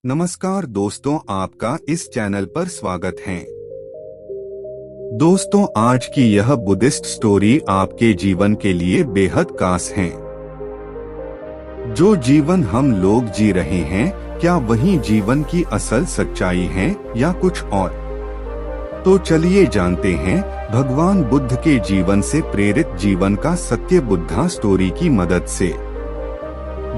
नमस्कार दोस्तों, आपका इस चैनल पर स्वागत है। दोस्तों, आज की यह बुद्धिस्ट स्टोरी आपके जीवन के लिए बेहद खास है। जो जीवन हम लोग जी रहे हैं, क्या वही जीवन की असल सच्चाई है या कुछ और? तो चलिए जानते हैं भगवान बुद्ध के जीवन से प्रेरित जीवन का सत्य बुद्धा स्टोरी की मदद से।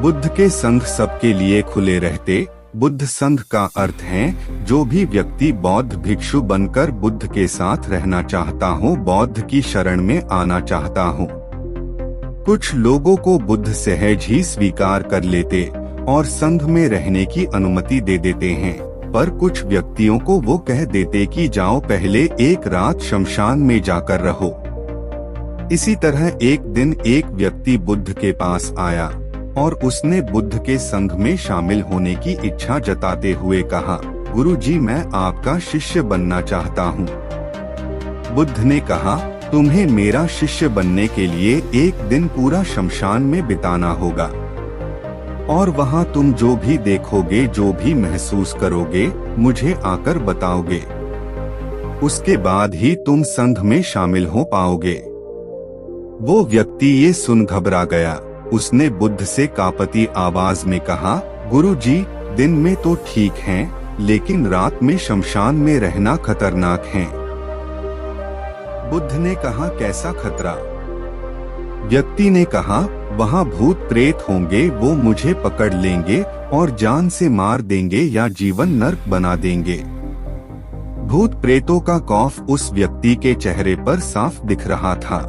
बुद्ध के संघ सबके लिए खुले रहते। बुद्ध संघ का अर्थ है जो भी व्यक्ति बौद्ध भिक्षु बनकर बुद्ध के साथ रहना चाहता हो, बौद्ध की शरण में आना चाहता हो। कुछ लोगों को बुद्ध सहज ही स्वीकार कर लेते और संघ में रहने की अनुमति दे देते हैं, पर कुछ व्यक्तियों को वो कह देते कि जाओ पहले एक रात शमशान में जाकर रहो। इसी तरह एक दिन एक व्यक्ति बुद्ध के पास आया और उसने बुद्ध के संघ में शामिल होने की इच्छा जताते हुए कहा, गुरुजी, मैं आपका शिष्य बनना चाहता हूँ। बुद्ध ने कहा, तुम्हें मेरा शिष्य बनने के लिए एक दिन पूरा शमशान में बिताना होगा और वहाँ तुम जो भी देखोगे, जो भी महसूस करोगे, मुझे आकर बताओगे। उसके बाद ही तुम संघ में शामिल हो पाओगे। वो व्यक्ति ये सुन घबरा गया। उसने बुद्ध से कांपती आवाज में कहा, गुरुजी, दिन में तो ठीक है, लेकिन रात में शमशान में रहना खतरनाक है। बुद्ध ने कहा, कैसा खतरा? व्यक्ति ने कहा, वहाँ भूत प्रेत होंगे, वो मुझे पकड़ लेंगे और जान से मार देंगे या जीवन नर्क बना देंगे। भूत प्रेतों का खौफ उस व्यक्ति के चेहरे पर साफ दिख रहा था।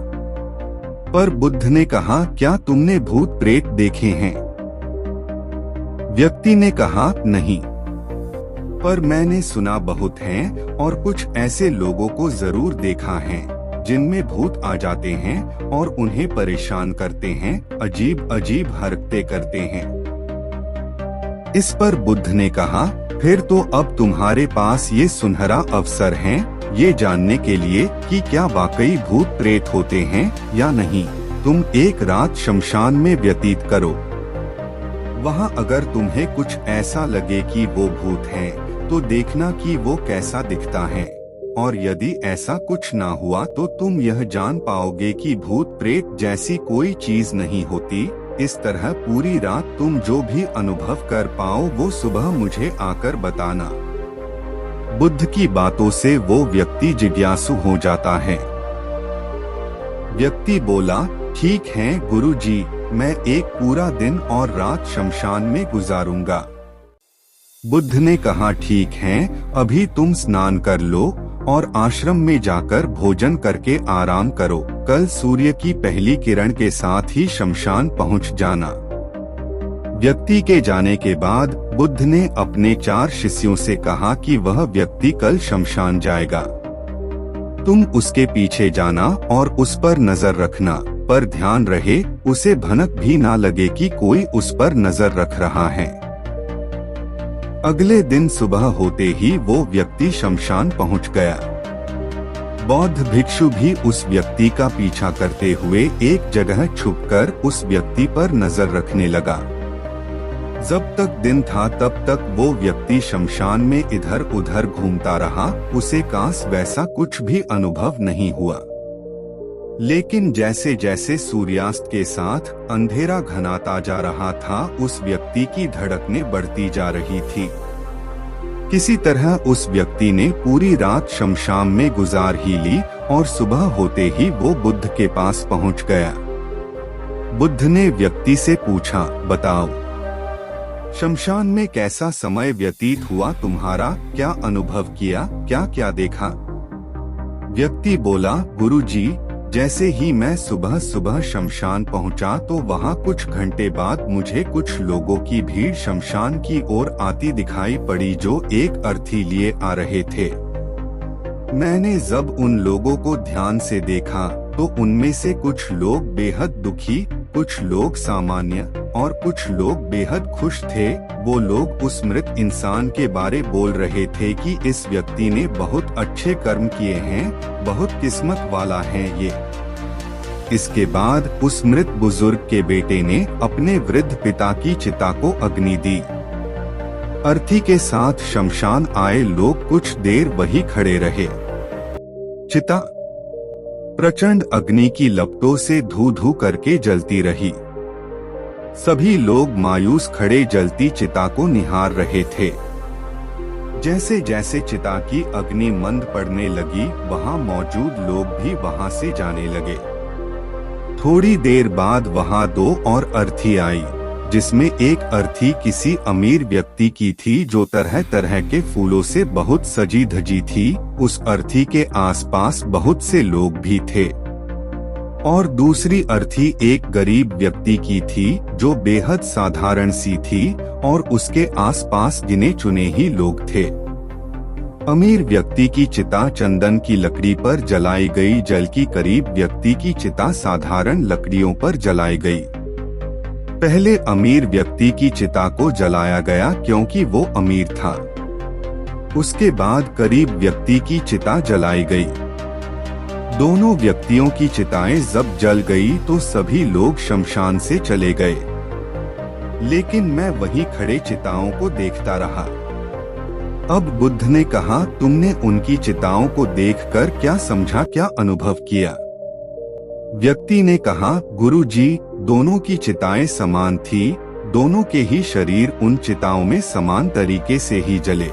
पर बुद्ध ने कहा, क्या तुमने भूत प्रेत देखे हैं? व्यक्ति ने कहा, नहीं, पर मैंने सुना बहुत हैं और कुछ ऐसे लोगों को जरूर देखा है जिनमें भूत आ जाते हैं और उन्हें परेशान करते हैं, अजीब अजीब हरकतें करते हैं। इस पर बुद्ध ने कहा, फिर तो अब तुम्हारे पास ये सुनहरा अवसर है ये जानने के लिए कि क्या वाकई भूत प्रेत होते हैं या नहीं। तुम एक रात शमशान में व्यतीत करो। वहाँ अगर तुम्हें कुछ ऐसा लगे कि वो भूत हैं, तो देखना कि वो कैसा दिखता है, और यदि ऐसा कुछ ना हुआ तो तुम यह जान पाओगे कि भूत प्रेत जैसी कोई चीज नहीं होती। इस तरह पूरी रात तुम जो भी अनुभव कर पाओ वो सुबह मुझे आकर बताना। बुद्ध की बातों से वो व्यक्ति जिज्ञासु हो जाता है। व्यक्ति बोला, ठीक है गुरुजी, मैं एक पूरा दिन और रात शमशान में गुजारूंगा। बुद्ध ने कहा, ठीक है, अभी तुम स्नान कर लो और आश्रम में जाकर भोजन करके आराम करो। कल सूर्य की पहली किरण के साथ ही शमशान पहुंच जाना। व्यक्ति के जाने के बाद बुद्ध ने अपने 4 शिष्यों से कहा कि वह व्यक्ति कल शमशान जाएगा। तुम उसके पीछे जाना और उस पर नजर रखना, पर ध्यान रहे उसे भनक भी ना लगे कि कोई उस पर नजर रख रहा है। अगले दिन सुबह होते ही वो व्यक्ति शमशान पहुंच गया। बौद्ध भिक्षु भी उस व्यक्ति का पीछा करते हुए एक जगह छुपकर उस व्यक्ति पर नजर रखने लगा। जब तक दिन था तब तक वो व्यक्ति शमशान में इधर उधर घूमता रहा। उसे काश वैसा कुछ भी अनुभव नहीं हुआ। लेकिन जैसे जैसे सूर्यास्त के साथ अंधेरा घनाता जा रहा था, उस व्यक्ति की धड़कनें बढ़ती जा रही थी। किसी तरह उस व्यक्ति ने पूरी रात शमशान में गुजार ही ली और सुबह होते ही वो बुद्ध के पास पहुंच गया। बुद्ध ने व्यक्ति से पूछा, बताओ, शमशान में कैसा समय व्यतीत हुआ तुम्हारा? क्या अनुभव किया? क्या क्या देखा? व्यक्ति बोला, गुरुजी, जैसे ही मैं सुबह सुबह शमशान पहुंचा तो वहां कुछ घंटे बाद मुझे कुछ लोगों की भीड़ शमशान की ओर आती दिखाई पड़ी जो एक अर्थी लिए आ रहे थे। मैंने जब उन लोगों को ध्यान से देखा तो उनमें से कुछ लोग बेहद दुखी, कुछ लोग सामान्य और कुछ लोग बेहद खुश थे। वो लोग उस मृत इंसान के बारे बोल रहे थे कि इस व्यक्ति ने बहुत अच्छे कर्म किए हैं, बहुत किस्मत वाला है ये। इसके बाद उस मृत बुजुर्ग के बेटे ने अपने वृद्ध पिता की चिता को अग्नि दी। अर्थी के साथ शमशान आए लोग कुछ देर वही खड़े रहे। चिता प्रचंड अग्नि की लपटों से धू धू करके जलती रही। सभी लोग मायूस खड़े जलती चिता को निहार रहे थे। जैसे जैसे चिता की अग्नि मंद पड़ने लगी, वहां मौजूद लोग भी वहां से जाने लगे। थोड़ी देर बाद वहां 2 और अर्थी आई, जिसमें एक अर्थी किसी अमीर व्यक्ति की थी जो तरह तरह के फूलों से बहुत सजी धजी थी। उस अर्थी के आसपास बहुत से लोग भी थे। और दूसरी अर्थी एक गरीब व्यक्ति की थी जो बेहद साधारण सी थी और उसके आसपास गिने चुने ही लोग थे। अमीर व्यक्ति की चिता चंदन की लकड़ी पर जलाई गई, जबकि गरीब व्यक्ति की चिता साधारण लकड़ियों पर जलाई गई। पहले अमीर व्यक्ति की चिता को जलाया गया क्योंकि वो अमीर था। उसके बाद गरीब व्यक्ति की चिता जलाई गई। दोनों व्यक्तियों की चिताएं जब जल गई तो सभी लोग शमशान से चले गए, लेकिन मैं वहीं खड़े चिताओं को देखता रहा। अब बुद्ध ने कहा, तुमने उनकी चिताओं को देखकर क्या समझा, क्या अनुभव किया? व्यक्ति ने कहा, गुरुजी, दोनों की चिताएं समान थी, दोनों के ही शरीर उन चिताओं में समान तरीके से ही जले।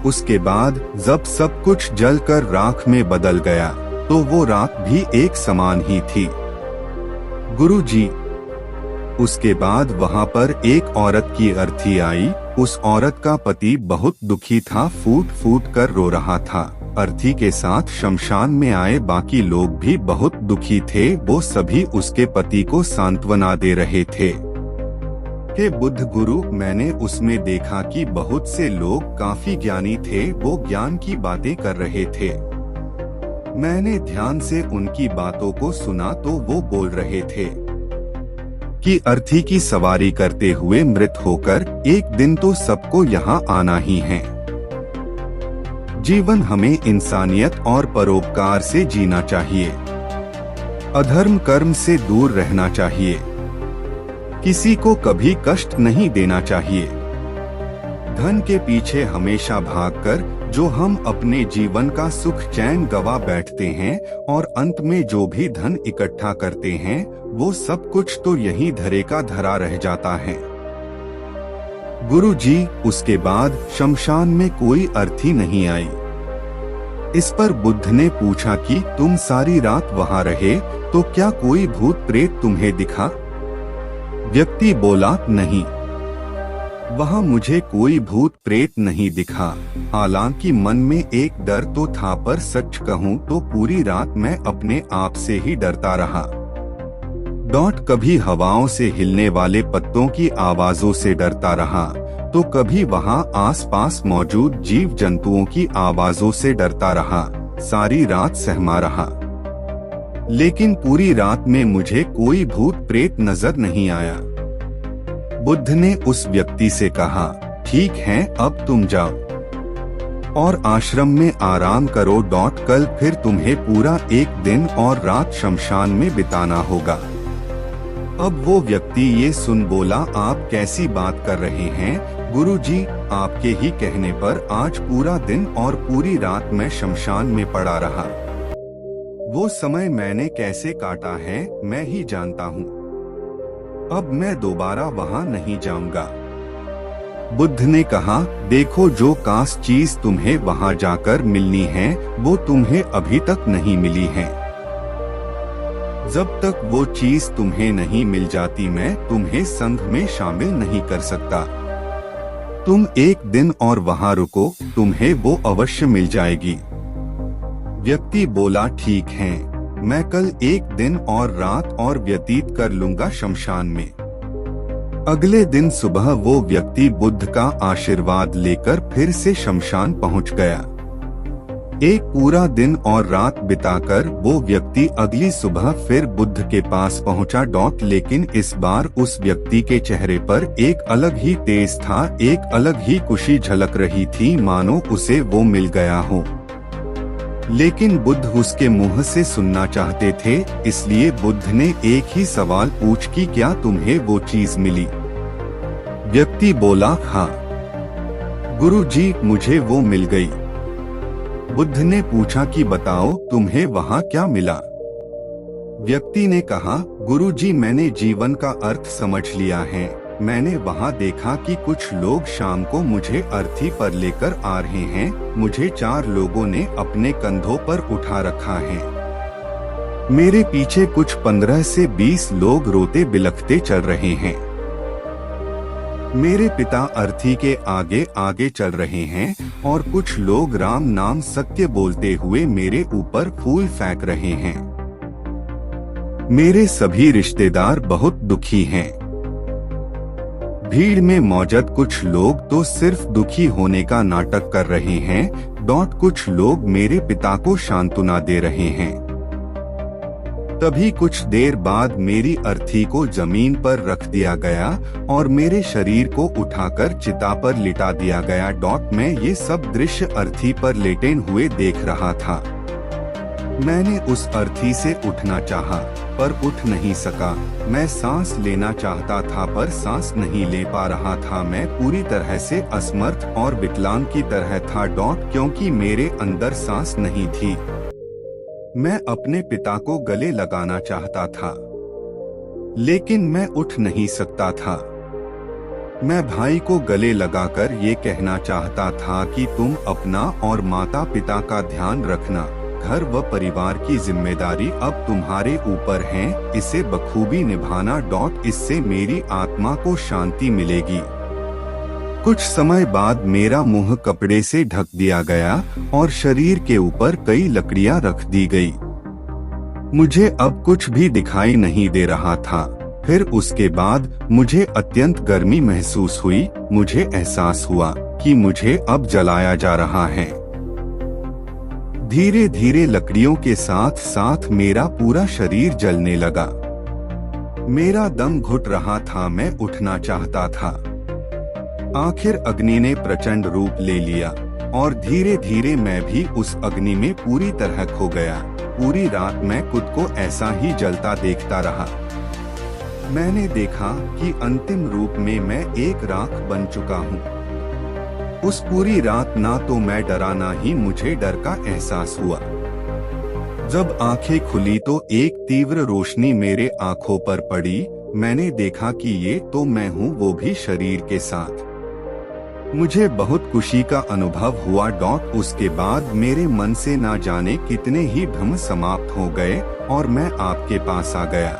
उसके बाद जब सब कुछ जलकर राख में बदल गया तो वो राख भी एक समान ही थी। गुरुजी, उसके बाद वहां पर एक औरत की अर्थी आई। उस औरत का पति बहुत दुखी था, फूट फूट कर रो रहा था। अर्थी के साथ शमशान में आए बाकी लोग भी बहुत दुखी थे। वो सभी उसके पति को सांत्वना दे रहे थे। हे बुद्ध गुरु, मैंने उसमें देखा कि बहुत से लोग काफी ज्ञानी थे, वो ज्ञान की बातें कर रहे थे। मैंने ध्यान से उनकी बातों को सुना तो वो बोल रहे थे कि अर्थी की सवारी करते हुए मृत होकर एक दिन तो सबको यहाँ आना ही है। जीवन हमें इंसानियत और परोपकार से जीना चाहिए। अधर्म कर्म से दूर रहना चाहिए। किसी को कभी कष्ट नहीं देना चाहिए। धन के पीछे हमेशा भागकर जो हम अपने जीवन का सुख चैन गवा बैठते हैं और अंत में जो भी धन इकट्ठा करते हैं वो सब कुछ तो यहीं धरे का धरा रह जाता है। गुरुजी, उसके बाद शमशान में कोई अर्थी नहीं आई। इस पर बुद्ध ने पूछा कि तुम सारी रात वहां रहे तो क्या कोई भूत प्रेत तुम्हें दिखा? व्यक्ति बोला, नहीं, वहां मुझे कोई भूत प्रेत नहीं दिखा। हालांकि मन में एक डर तो था, पर सच कहूं तो पूरी रात मैं अपने आप से ही डरता रहा। कभी हवाओं से हिलने वाले पत्तों की आवाजों से डरता रहा, तो कभी वहां आसपास मौजूद जीव जंतुओं की आवाजों से डरता रहा। सारी रात सहमा रहा, लेकिन पूरी रात में मुझे कोई भूत प्रेत नजर नहीं आया। बुद्ध ने उस व्यक्ति से कहा, ठीक है, अब तुम जाओ और आश्रम में आराम करो। कल फिर तुम्हें पूरा एक दिन और रात शमशान में बिताना होगा। अब वो व्यक्ति ये सुन बोला, आप कैसी बात कर रहे हैं गुरुजी? आपके ही कहने पर आज पूरा दिन और पूरी रात मैं शमशान में पड़ा रहा। वो समय मैंने कैसे काटा है मैं ही जानता हूँ। अब मैं दोबारा वहां नहीं जाऊंगा। बुद्ध ने कहा, देखो, जो खास चीज तुम्हें वहां जाकर मिलनी है वो तुम्हें अभी तक नहीं मिली है। जब तक वो चीज तुम्हें नहीं मिल जाती मैं तुम्हें संघ में शामिल नहीं कर सकता। तुम एक दिन और वहां रुको, तुम्हें वो अवश्य मिल जाएगी। व्यक्ति बोला, ठीक है, मैं कल एक दिन और रात और व्यतीत कर लूंगा शमशान में। अगले दिन सुबह वो व्यक्ति बुद्ध का आशीर्वाद लेकर फिर से शमशान पहुंच गया। एक पूरा दिन और रात बिताकर वो व्यक्ति अगली सुबह फिर बुद्ध के पास पहुंचा। लेकिन इस बार उस व्यक्ति के चेहरे पर एक अलग ही तेज था, एक अलग ही खुशी झलक रही थी, मानो उसे वो मिल गया हो। लेकिन बुद्ध उसके मुंह से सुनना चाहते थे, इसलिए बुद्ध ने एक ही सवाल पूछ कि क्या तुम्हें वो चीज मिली? व्यक्ति बोला, हाँ। गुरुजी, मुझे वो मिल गई। बुद्ध ने पूछा कि बताओ तुम्हें वहाँ क्या मिला। व्यक्ति ने कहा, गुरुजी, मैंने जीवन का अर्थ समझ लिया है। मैंने वहाँ देखा कि कुछ लोग शाम को मुझे अर्थी पर लेकर आ रहे हैं। मुझे 4 लोगों ने अपने कंधों पर उठा रखा है। मेरे पीछे कुछ 15 से 20 लोग रोते बिलखते चल रहे हैं। मेरे पिता अर्थी के आगे आगे चल रहे हैं और कुछ लोग राम नाम सत्य बोलते हुए मेरे ऊपर फूल फेंक रहे हैं। मेरे सभी रिश्तेदार बहुत दुखी हैं। भीड़ में मौजूद कुछ लोग तो सिर्फ दुखी होने का नाटक कर रहे हैं। कुछ लोग मेरे पिता को सांत्वना दे रहे हैं। तभी कुछ देर बाद मेरी अर्थी को जमीन पर रख दिया गया और मेरे शरीर को उठाकर चिता पर लिटा दिया गया। मैं ये सब दृश्य अर्थी पर लेटे हुए देख रहा था। मैंने उस अर्थी से उठना चाहा, पर उठ नहीं सका। मैं सांस लेना चाहता था, पर सांस नहीं ले पा रहा था। मैं पूरी तरह से असमर्थ और विकलांग की तरह था। क्योंकि मेरे अंदर सांस नहीं थी। मैं अपने पिता को गले लगाना चाहता था, लेकिन मैं उठ नहीं सकता था। मैं भाई को गले लगाकर ये कहना चाहता था कि तुम अपना और माता पिता का ध्यान रखना। घर व परिवार की जिम्मेदारी अब तुम्हारे ऊपर है, इसे बखूबी निभाना। इससे मेरी आत्मा को शांति मिलेगी। कुछ समय बाद मेरा मुंह कपड़े से ढक दिया गया और शरीर के ऊपर कई लकड़ियां रख दी गई। मुझे अब कुछ भी दिखाई नहीं दे रहा था। फिर उसके बाद मुझे अत्यंत गर्मी महसूस हुई। मुझे एहसास हुआ कि मुझे अब जलाया जा रहा है। धीरे धीरे लकड़ियों के साथ साथ मेरा पूरा शरीर जलने लगा। मेरा दम घुट रहा था। मैं उठना चाहता था। आखिर अग्नि ने प्रचंड रूप ले लिया और धीरे धीरे मैं भी उस अग्नि में पूरी तरह खो गया। पूरी रात मैं खुद को ऐसा ही जलता देखता रहा। मैंने देखा कि अंतिम रूप में मैं एक राख बन चुका हूँ। उस पूरी रात ना तो मैं डरा, ना ही मुझे डर का एहसास हुआ। जब आंखें खुली तो एक तीव्र रोशनी मेरे आंखों पर पड़ी। मैंने देखा कि ये तो मैं हूँ, वो भी शरीर के साथ। मुझे बहुत खुशी का अनुभव हुआ। उसके बाद मेरे मन से ना जाने कितने ही भ्रम समाप्त हो गए और मैं आपके पास आ गया।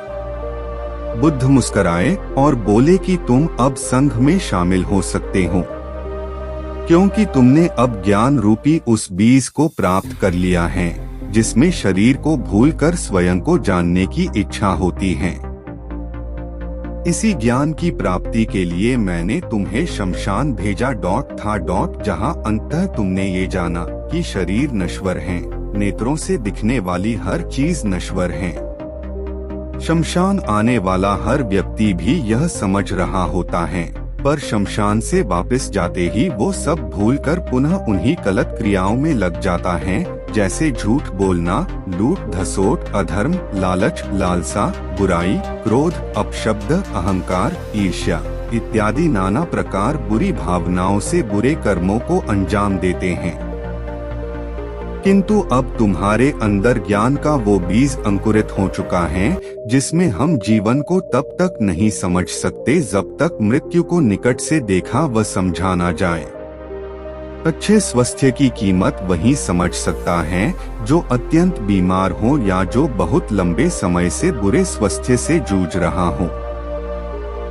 बुद्ध मुस्कुराए और बोले कि तुम अब संघ में शामिल हो सकते हो, क्योंकि तुमने अब ज्ञान रूपी उस बीज को प्राप्त कर लिया है, जिसमें शरीर को भूलकर स्वयं को जानने की इच्छा होती है। इसी ज्ञान की प्राप्ति के लिए मैंने तुम्हें शमशान भेजा जहाँ अंततः तुमने ये जाना कि शरीर नश्वर है, नेत्रों से दिखने वाली हर चीज नश्वर है। शमशान आने वाला हर व्यक्ति भी यह समझ रहा होता है, पर शमशान से वापस जाते ही वो सब भूलकर पुनः उन्हीं गलत क्रियाओं में लग जाता है, जैसे झूठ बोलना, लूट धसोट, अधर्म, लालच, लालसा, बुराई, क्रोध, अपशब्द, अहंकार, ईर्ष्या इत्यादि नाना प्रकार बुरी भावनाओं से बुरे कर्मों को अंजाम देते हैं। किंतु अब तुम्हारे अंदर ज्ञान का वो बीज अंकुरित हो चुका है, जिसमें हम जीवन को तब तक नहीं समझ सकते जब तक मृत्यु को निकट से देखा व समझा ना जाए। अच्छे स्वास्थ्य की कीमत वही समझ सकता है जो अत्यंत बीमार हो या जो बहुत लंबे समय से बुरे स्वास्थ्य से जूझ रहा हो।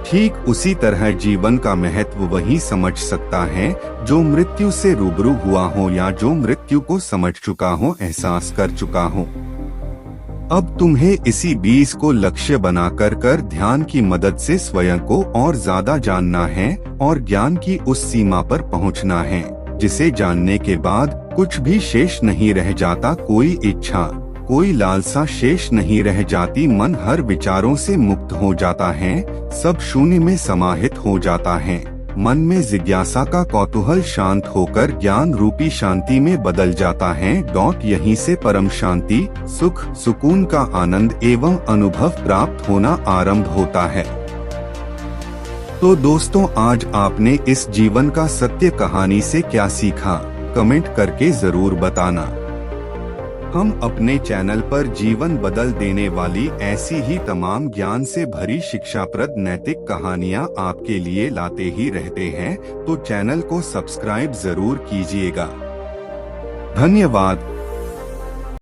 ठीक उसी तरह जीवन का महत्व वही समझ सकता है जो मृत्यु से रूबरू हुआ हो या जो मृत्यु को समझ चुका हो, एहसास कर चुका हो। अब तुम्हें इसी बीज को लक्ष्य बनाकर ध्यान की मदद से स्वयं को और ज्यादा जानना है और ज्ञान की उस सीमा पर पहुंचना है जिसे जानने के बाद कुछ भी शेष नहीं रह जाता। कोई इच्छा, कोई लालसा शेष नहीं रह जाती। मन हर विचारों से मुक्त हो जाता है, सब शून्य में समाहित हो जाता है। मन में जिज्ञासा का कौतूहल शांत होकर ज्ञान रूपी शांति में बदल जाता है। यहीं से परम शांति, सुख, सुकून का आनंद एवं अनुभव प्राप्त होना आरंभ होता है। तो दोस्तों, आज आपने इस जीवन का सत्य कहानी से क्या सीखा, कमेंट करके जरूर बताना। हम अपने चैनल पर जीवन बदल देने वाली ऐसी ही तमाम ज्ञान से भरी शिक्षाप्रद नैतिक कहानियां आपके लिए लाते ही रहते हैं, तो चैनल को सब्सक्राइब जरूर कीजिएगा। धन्यवाद।